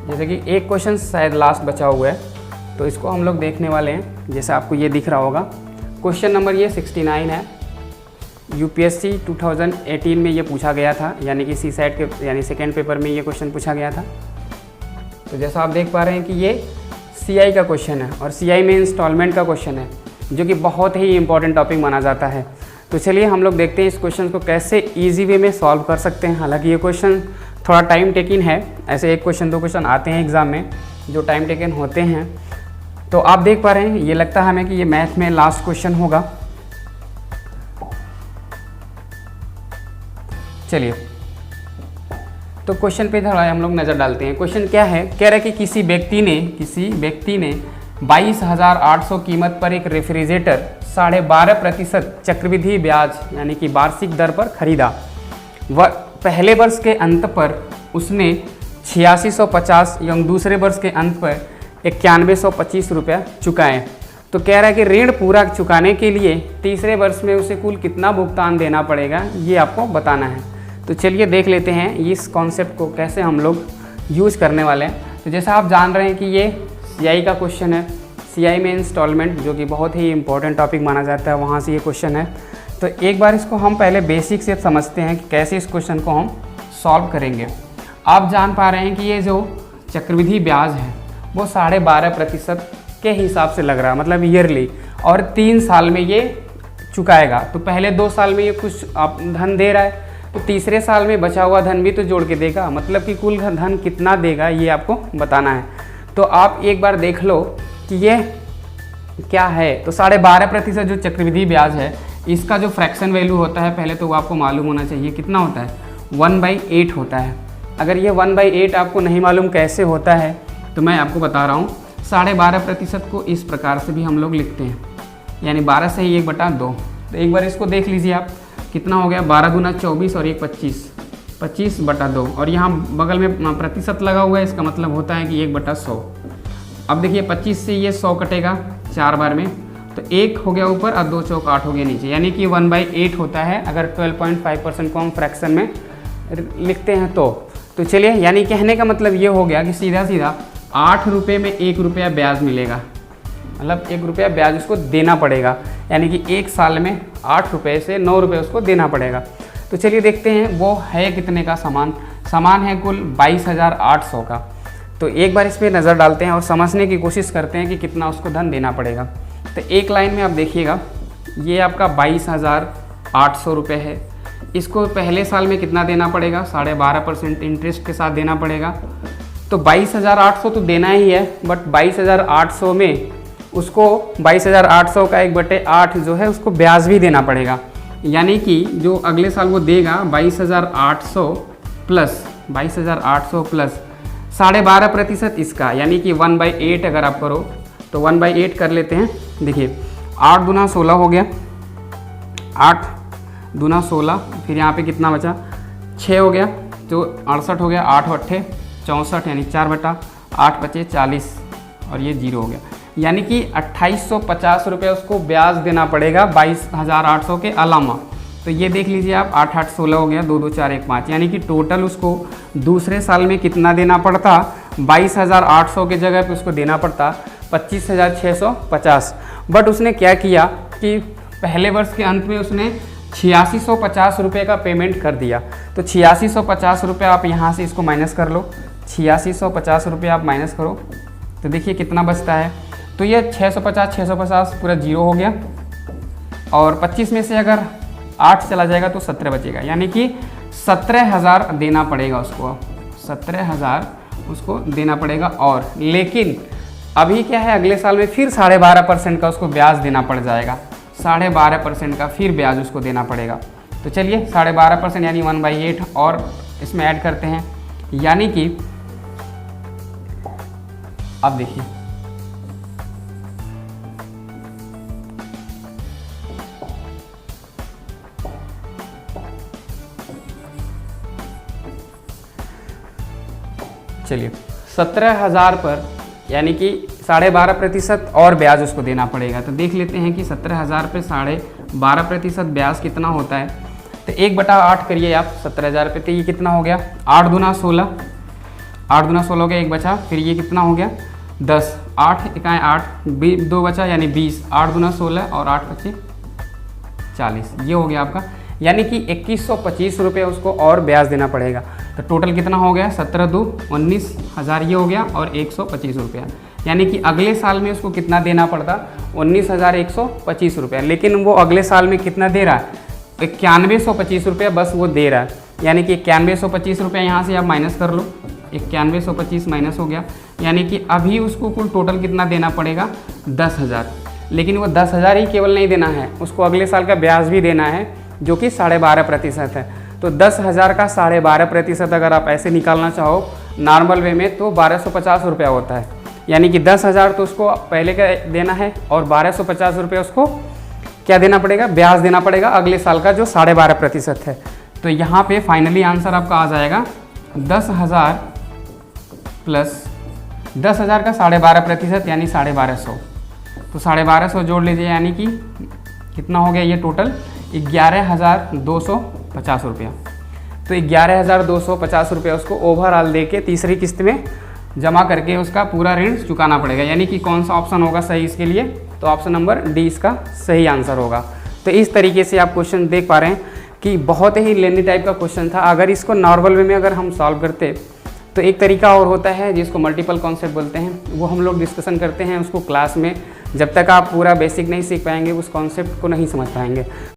जैसे कि एक क्वेश्चन शायद लास्ट बचा हुआ है, तो इसको हम लोग देखने वाले हैं। जैसे आपको ये दिख रहा होगा, क्वेश्चन नंबर ये 69 है। यूपीएससी 2018 में ये पूछा गया था, यानी कि सीसैट के यानी सेकेंड पेपर में ये क्वेश्चन पूछा गया था। तो जैसा आप देख पा रहे हैं कि ये सीआई का क्वेश्चन है और सीआई में इंस्टॉलमेंट का क्वेश्चन है, जो कि बहुत ही इंपॉर्टेंट टॉपिक माना जाता है। तो चलिए हम लोग देखते हैं इस क्वेश्चन को कैसे ईजी वे में सॉल्व कर सकते हैं। हालांकि ये क्वेश्चन थोड़ा टाइम टेकिंग है, ऐसे एक क्वेश्चन दो क्वेश्चन आते हैं एग्जाम में जो टाइम टेकिंग होते हैं। तो आप देख पा रहे हैं, ये लगता है हमें कि ये मैथ में लास्ट क्वेश्चन होगा। चलिए तो क्वेश्चन पे थोड़ा हम लोग नज़र डालते हैं। क्वेश्चन क्या है, कह रहा है कि किसी व्यक्ति ने 22,800 कीमत पर एक रेफ्रिजरेटर 12.5% चक्रवृद्धि ब्याज यानी कि वार्षिक दर पर खरीदा। पहले वर्ष के अंत पर उसने 8650 एवं दूसरे वर्ष के अंत पर 9125 रुपया चुकाए। तो कह रहा है कि ऋण पूरा चुकाने के लिए तीसरे वर्ष में उसे कुल कितना भुगतान देना पड़ेगा, ये आपको बताना है। तो चलिए देख लेते हैं इस कॉन्सेप्ट को कैसे हम लोग यूज़ करने वाले हैं। तो जैसा आप जान रहे हैं कि ये सीआई का क्वेश्चन है, सीआई में इंस्टॉलमेंट जो कि बहुत ही इंपॉर्टेंट टॉपिक माना जाता है, वहाँ से ये क्वेश्चन है। तो एक बार इसको हम पहले बेसिक से समझते हैं कि कैसे इस क्वेश्चन को हम सॉल्व करेंगे। आप जान पा रहे हैं कि ये जो चक्रवृद्धि ब्याज है वो 12.5% के हिसाब से लग रहा है, मतलब ईयरली, और 3 साल में ये चुकाएगा। तो पहले 2 साल में ये कुछ धन दे रहा है, तो तीसरे साल में बचा हुआ धन भी तो जोड़ के देगा, मतलब कि कुल धन कितना देगा ये आपको बताना है। तो आप एक बार देख लो कि ये क्या है। तो 12.5% जो चक्रवृद्धि ब्याज है, इसका जो फ्रैक्शन वैल्यू होता है पहले तो वो आपको मालूम होना चाहिए, कितना होता है, 1/8 होता है। अगर ये 1/8 आपको नहीं मालूम कैसे होता है तो मैं आपको बता रहा हूँ। 12.5% को इस प्रकार से भी हम लोग लिखते हैं, यानी 12 से ही 1/2। तो एक बार इसको देख लीजिए आप, कितना हो गया, 12 दूना 24 और 1 25, 25/2, और यहाँ बगल में प्रतिशत लगा हुआ है, इसका मतलब होता है कि 1/100। अब देखिए 25 से ये 100 कटेगा 4 बार में, तो 1 हो गया ऊपर और 2 चौक 8 हो गया नीचे, यानी कि 1/8 होता है अगर 12.5% को हम फ्रैक्शन में लिखते हैं तो चलिए, यानी कहने का मतलब ये हो गया कि सीधा सीधा 8 रुपये में 1 रुपया ब्याज मिलेगा, मतलब 1 रुपया ब्याज उसको देना पड़ेगा, यानी कि 1 साल में 8 रुपये से 9 रुपये उसको देना पड़ेगा। तो चलिए देखते हैं वो है कितने का सामान है कुल 22,800 का। तो एक बार इस पर नज़र डालते हैं और समझने की कोशिश करते हैं कि कितना उसको धन देना पड़ेगा। तो एक लाइन में आप देखिएगा, ये आपका 22,800 रुपये है। इसको पहले साल में कितना देना पड़ेगा, 12.5% इंटरेस्ट के साथ देना पड़ेगा। तो 22,800 तो देना ही है, बट 22,800 में उसको 22,800 का 1/8 जो है उसको ब्याज भी देना पड़ेगा, यानी कि जो अगले साल वो देगा 22,800 प्लस 12.5% इसका, यानी कि 1/8 अगर आप करो तो 1/8 कर लेते हैं। देखिए 8 दूना 16 हो गया, 8 दूना 16, फिर यहाँ पे कितना बचा, 6 हो गया, तो 68 हो गया, 8 8 64, यानी 4/8 बचे 40, और ये 0 हो गया, यानी कि 2850 रुपये उसको ब्याज देना पड़ेगा 22,800 के अलावा। तो ये देख लीजिए आप, 8 8 16 हो गया, 2 2 4 1 5, यानी कि टोटल उसको दूसरे साल में कितना देना पड़ता, 22,800 के जगह पे उसको देना पड़ता 25,650। बट उसने क्या किया कि पहले वर्ष के अंत में उसने 8650 रुपये का पेमेंट कर दिया। तो 8650 रुपये आप यहाँ से इसको माइनस कर लो, 8650 रुपये आप माइनस करो तो देखिए कितना बचता है। तो ये 650 पूरा 0 हो गया, और 25 में से अगर 8 चला जाएगा तो 17 बचेगा, यानी कि 17,000 देना पड़ेगा उसको, 17,000 उसको देना पड़ेगा। और लेकिन अभी क्या है, अगले साल में फिर 12.5% का उसको ब्याज देना पड़ जाएगा, 12.5% का फिर ब्याज उसको देना पड़ेगा। तो चलिए 12.5% यानी 1/8 और इसमें ऐड करते हैं, यानी कि अब देखिए चलिए 17,000 पर यानी कि 12.5% और ब्याज उसको देना पड़ेगा। तो देख लेते हैं कि 17,000 पे 12.5% ब्याज कितना होता है। तो 1/8 करिए आप 17,000 पे, तो ये कितना हो गया, 8 दूना 16, 8 दूना 16 हो गया, 1 बचा, फिर ये कितना हो गया 10, 8 इकाएँ 8, 2 बचा यानी 20, 8 दूना 16 और 8 बचे 40, ये हो गया आपका। यानी कि 2125 रुपये उसको और ब्याज देना पड़ेगा। तो टोटल कितना हो गया 17 दू 19,000 ये हो गया और 125 रुपया। यानी कि अगले साल में उसको कितना देना पड़ता 19,125 रुपया, लेकिन वो अगले साल में कितना दे रहा है 9125 रुपया बस वो दे रहा है। यानी कि 9125 रुपया यहाँ से आप माइनस कर लो, 9125 माइनस हो गया, यानी कि अभी उसको कुल टोटल कितना देना पड़ेगा 10,000। लेकिन वो 10,000 ही केवल नहीं देना है, उसको अगले साल का ब्याज भी देना है जो कि 12.5% है। तो 10,000 का 12.5% अगर आप ऐसे निकालना चाहो नॉर्मल वे में तो 1250 रुपया होता है। यानी कि 10,000 तो उसको पहले का देना है और 1250 रुपये उसको क्या देना पड़ेगा ब्याज देना पड़ेगा अगले साल का जो 12.5% है। तो यहाँ पे फाइनली आंसर आपका आ जाएगा 10,000 प्लस 10,000 का 12.5% यानी 1250। तो 1250 जोड़ लीजिए, यानी कि कितना हो गया ये टोटल 11,250 रुपया। तो 11,250 रुपया उसको ओवरऑल दे के तीसरी किस्त में जमा करके उसका पूरा ऋण चुकाना पड़ेगा। यानी कि कौन सा ऑप्शन होगा सही इसके लिए, तो ऑप्शन नंबर डी इसका सही आंसर होगा। तो इस तरीके से आप क्वेश्चन देख पा रहे हैं कि बहुत ही लेंदी टाइप का क्वेश्चन था। अगर इसको नॉर्मल वे में अगर हम सॉल्व करते तो एक तरीका और होता है जिसको मल्टीपल कॉन्सेप्ट बोलते हैं, वो हम लोग डिस्कशन करते हैं उसको क्लास में। जब तक आप पूरा बेसिक नहीं सीख पाएंगे उस कॉन्सेप्ट को नहीं समझ पाएंगे।